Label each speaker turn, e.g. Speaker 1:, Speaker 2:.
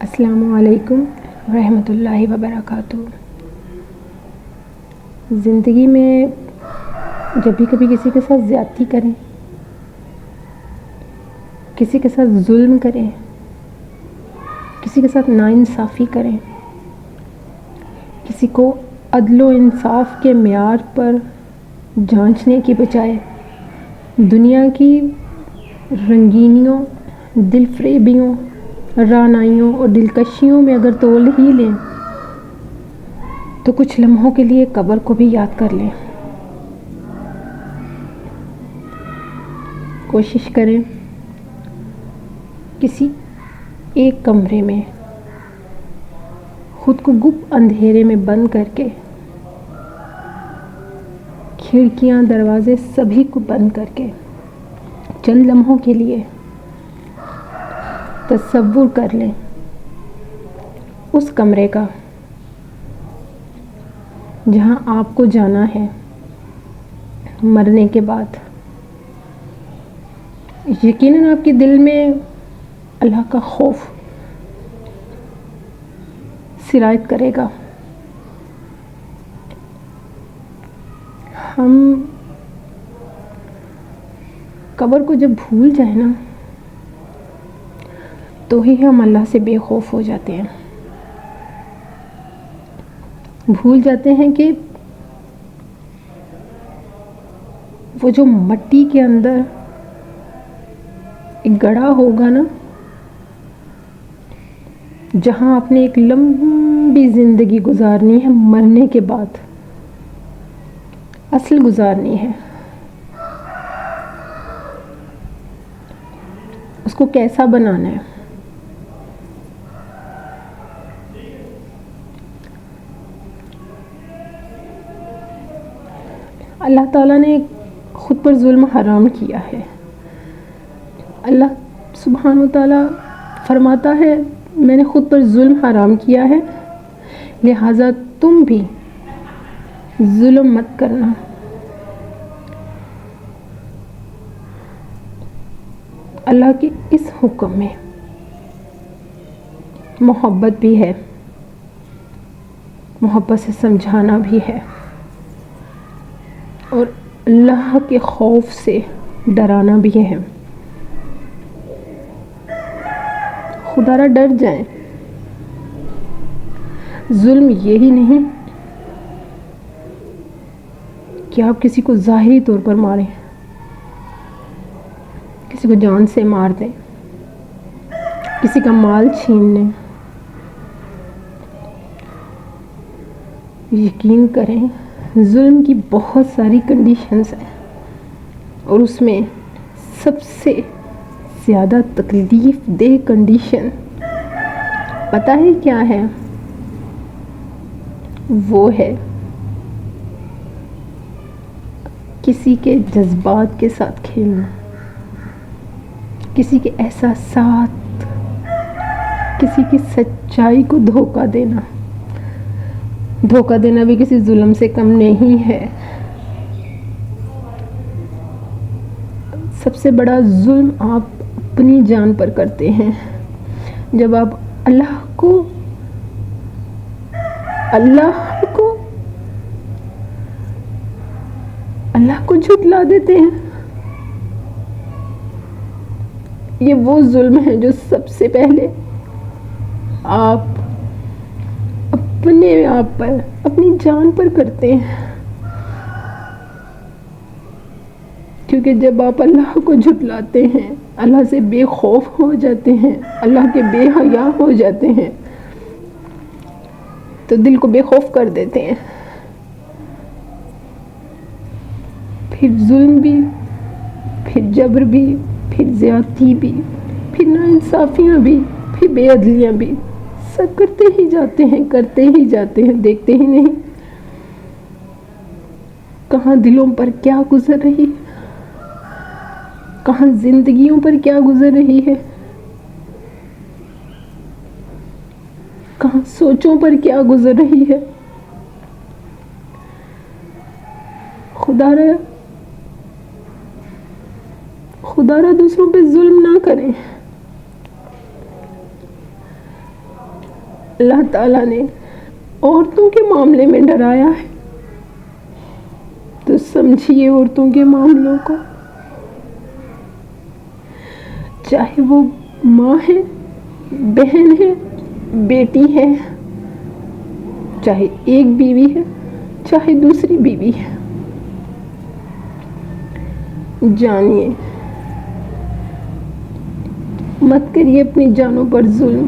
Speaker 1: السلام علیکم ورحمۃ اللہ وبرکاتہ۔ زندگی میں جب بھی کبھی کسی کے ساتھ زیادتی کریں، کسی کے ساتھ ظلم کریں، کسی کے ساتھ ناانصافی کریں، کسی کو عدل و انصاف کے معیار پر جانچنے کی بجائے دنیا کی رنگینیوں، دل فریبیوں، رعنائیوں اور دلکشیوں میں اگر تول ہی لیں تو کچھ لمحوں کے لیے قبر کو بھی یاد کر لیں۔ کوشش کریں کسی ایک کمرے میں خود کو گپ اندھیرے میں بند کر کے، کھڑکیاں دروازے سبھی کو بند کر کے چند لمحوں کے لیے تصور کر لیں اس کمرے کا جہاں آپ کو جانا ہے مرنے کے بعد۔ یقیناً آپ کے دل میں اللہ کا خوف سرایت کرے گا۔ ہم قبر کو جب بھول جائیں نا تو ہی ہم اللہ سے بے خوف ہو جاتے ہیں۔ بھول جاتے ہیں کہ وہ جو مٹی کے اندر ایک گڑھا ہوگا نا، جہاں آپ نے ایک لمبی زندگی گزارنی ہے، مرنے کے بعد اصل گزارنی ہے، اس کو کیسا بنانا ہے۔ اللہ تعالیٰ نے خود پر ظلم حرام کیا ہے۔ اللہ سبحانہ و تعالیٰ فرماتا ہے میں نے خود پر ظلم حرام کیا ہے، لہٰذا تم بھی ظلم مت کرنا۔ اللہ کے اس حکم میں محبت بھی ہے، محبت سے سمجھانا بھی ہے، اور اللہ کے خوف سے ڈرانا بھی ہے۔ خدا را ڈر جائیں۔ ظلم یہی نہیں کہ آپ کسی کو ظاہری طور پر ماریں، کسی کو جان سے مار دیں، کسی کا مال چھین لیں۔ یقین کریں ظلم کی بہت ساری کنڈیشنز ہیں، اور اس میں سب سے زیادہ تکلیف دہ کنڈیشن پتہ ہے کیا ہے؟ وہ ہے کسی کے جذبات کے ساتھ کھیلنا، کسی کے احساسات، کسی کی سچائی کو دھوکہ دینا۔ دھوکہ دینا بھی کسی ظلم سے کم نہیں ہے۔ سب سے بڑا ظلم آپ اپنی جان پر کرتے ہیں جب آپ اللہ کو جھٹلا دیتے ہیں۔ یہ وہ ظلم ہے جو سب سے پہلے آپ اپنے آپ پر، اپنی جان پر کرتے ہیں، کیونکہ جب آپ اللہ کو جھٹلاتے ہیں، اللہ سے بے خوف ہو جاتے ہیں، اللہ کے بے حیا ہو جاتے ہیں، تو دل کو بے خوف کر دیتے ہیں۔ پھر ظلم بھی، پھر جبر بھی، پھر زیادتی بھی، پھر ناانصافیاں بھی، پھر بے عدلیاں بھی، سب کرتے ہی جاتے ہیں، دیکھتے ہی نہیں کہاں دلوں پر کیا گزر رہی ہے، کہاں زندگیوں پر کیا گزر رہی ہے، کہاں سوچوں پر کیا گزر رہی ہے۔ خدا را دوسروں پہ ظلم نہ کریں۔ اللہ تعالیٰ نے عورتوں کے معاملے میں ڈرایا ہے تو سمجھیے عورتوں کے معاملوں کو، چاہے وہ ماں ہے، بہن ہے، بیٹی ہے، چاہے ایک بیوی ہے، چاہے دوسری بیوی ہے، جانیے، مت کریے اپنی جانوں پر ظلم۔